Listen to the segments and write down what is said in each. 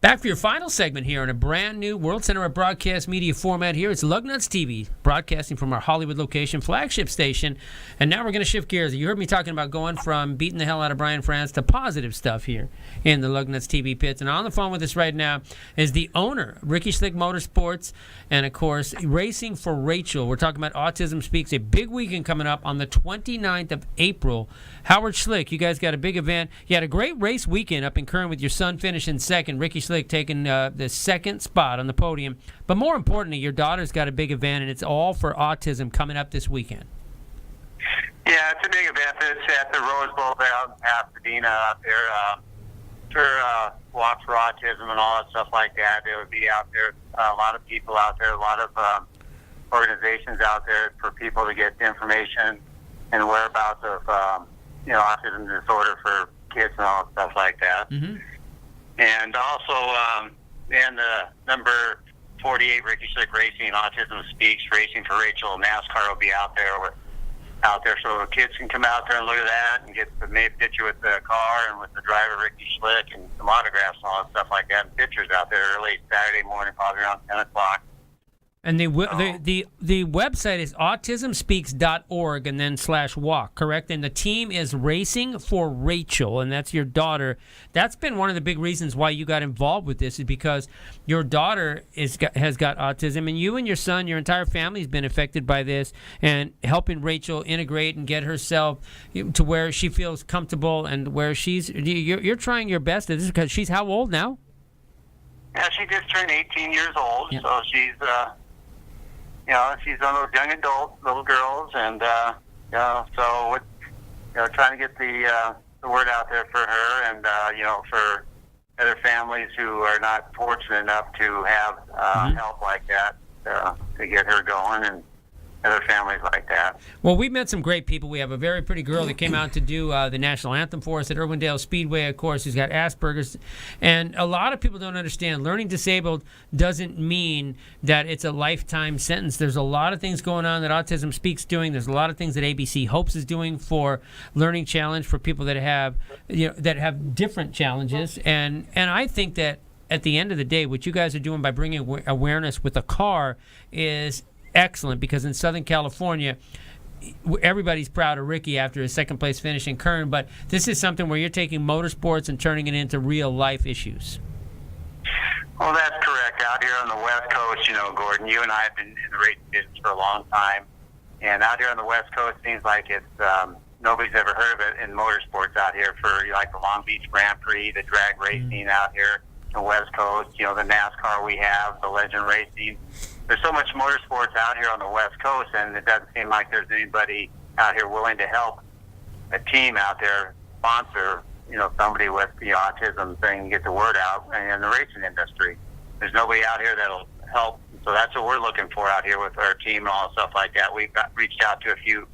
Back for your final segment here in a brand new World Center of Broadcast Media format here. It's Lug Nutzz TV, broadcasting from our Hollywood location, flagship station. And now we're going to shift gears. You heard me talking about going from beating the hell out of Brian France to positive stuff here in the Lug Nutzz TV pits. And on the phone with us right now is the owner, Ricky Schlick Motorsports, and, of course, Racing for Rachel. We're talking about Autism Speaks, a big weekend coming up on the 29th of April. Howard Schlick, you guys got a big event. You had a great race weekend up in Kern with your son finishing second. Ricky Schlick taking the second spot on the podium. But more importantly, your daughter's got a big event, and it's all for autism coming up this weekend. Yeah, it's a big event. It's at the Rose Bowl out in Pasadena out there for Walks for Autism and all that stuff like that. There would be out there, a lot of people out there, a lot of organizations out there for people to get information and whereabouts of autism disorder for kids and all that stuff like that. Mm-hmm. And also, and the number 48 Ricky Schlick Racing, Autism Speaks, Racing for Rachel, NASCAR will be out there so the kids can come out there and look at that and get the made picture with the car and with the driver Ricky Schlick and some autographs and all that stuff like that and pictures out there early Saturday morning, probably around 10 o'clock. And the website is autismspeaks.org and then /walk, correct? And the team is Racing for Rachel, and that's your daughter. That's been one of the big reasons why you got involved with this, is because your daughter has got autism, and you and your son, your entire family has been affected by this, and helping Rachel integrate and get herself to where she feels comfortable and where you're trying your best at this, because she's how old now? Yeah, she just turned 18 years old, yep. So she's... she's one of those young adult little girls, and so trying to get the word out there for her, and for other families who are not fortunate enough to have help like that to get her going, and other families like that. Well, we've met some great people. We have a very pretty girl that came out to do the national anthem for us at Irwindale Speedway, of course, who's got Asperger's. And a lot of people don't understand learning disabled doesn't mean that it's a lifetime sentence. There's a lot of things going on that Autism Speaks doing. There's a lot of things that ABC Hopes is doing for Learning Challenge for people that have different challenges. And I think that at the end of the day, what you guys are doing by bringing awareness with a car is excellent, because in Southern California, everybody's proud of Ricky after his second place finish in Kern, but this is something where you're taking motorsports and turning it into real life issues. Well, that's correct. Out here on the West Coast, Gordon, you and I have been in the racing business for a long time, and out here on the West Coast, seems like it's nobody's ever heard of it in motorsports out here for like the Long Beach Grand Prix, the drag racing out here on the West Coast, the NASCAR we have, the Legend Racing. There's so much motorsports out here on the West Coast, and it doesn't seem like there's anybody out here willing to help a team out there sponsor, somebody with the autism thing, get the word out in the racing industry. There's nobody out here that'll help. So that's what we're looking for out here with our team and all stuff like that. We've reached out to a few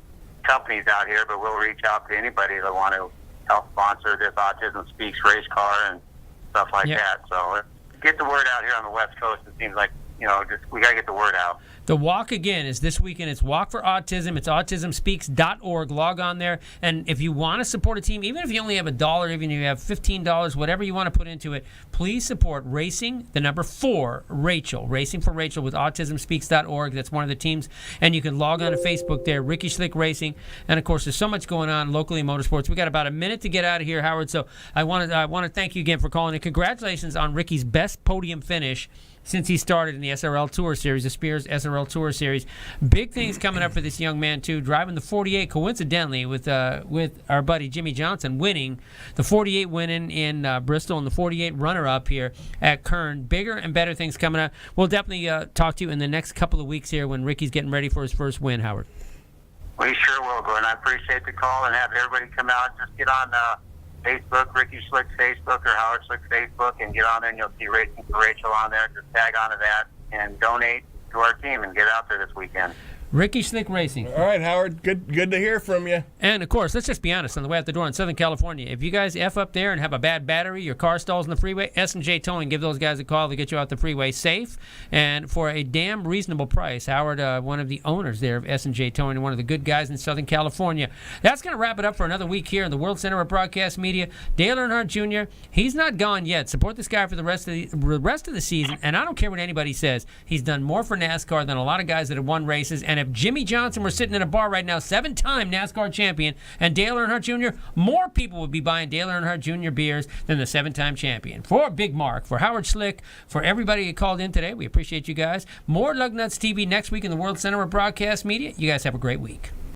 companies out here, but we'll reach out to anybody that want to help sponsor this Autism Speaks race car and stuff like that. So get the word out here on the West Coast. It seems like we got to get the word out. The walk, again, is this weekend. It's Walk for Autism. It's autismspeaks.org. Log on there. And if you want to support a team, even if you only have $1, even if you have $15, whatever you want to put into it, please support Racing, the number 4, Rachel. Racing for Rachel with autismspeaks.org. That's one of the teams. And you can log on to Facebook there, Ricky Schlick Racing. And, of course, there's so much going on locally in motorsports. We got about a minute to get out of here, Howard. So I want to thank you again for calling. And congratulations on Ricky's best podium finish since he started in the SRL Tour Series, the Spears SRL Tour Series. Big things coming up for this young man, too, driving the 48, coincidentally, with our buddy Jimmy Johnson winning, the 48 winning in Bristol and the 48 runner-up here at Kern. Bigger and better things coming up. We'll definitely talk to you in the next couple of weeks here when Ricky's getting ready for his first win, Howard. We sure will, Gordon. I appreciate the call, and have everybody come out. Just get on Facebook, Ricky Schlick Facebook or Howard Schlick Facebook, and get on there and you'll see Racing for Rachel on there. Just tag onto that and donate to our team and get out there this weekend. Ricky Slick Racing. All right, Howard. Good to hear from you. And, of course, let's just be honest, on the way out the door in Southern California, if you guys F up there and have a bad battery, your car stalls on the freeway, S&J Towing, give those guys a call to get you out the freeway safe and for a damn reasonable price. Howard, one of the owners there of S&J Towing and one of the good guys in Southern California. That's going to wrap it up for another week here in the World Center of Broadcast Media. Dale Earnhardt Jr., he's not gone yet. Support this guy for the rest of the season, and I don't care what anybody says. He's done more for NASCAR than a lot of guys that have won races, and if Jimmy Johnson were sitting in a bar right now, 7-time NASCAR champion, and Dale Earnhardt Jr., more people would be buying Dale Earnhardt Jr. beers than the 7-time champion. For Big Mark, for Howard Schlick, for everybody who called in today, we appreciate you guys. More Lug Nutzz TV next week in the World Center of Broadcast Media. You guys have a great week.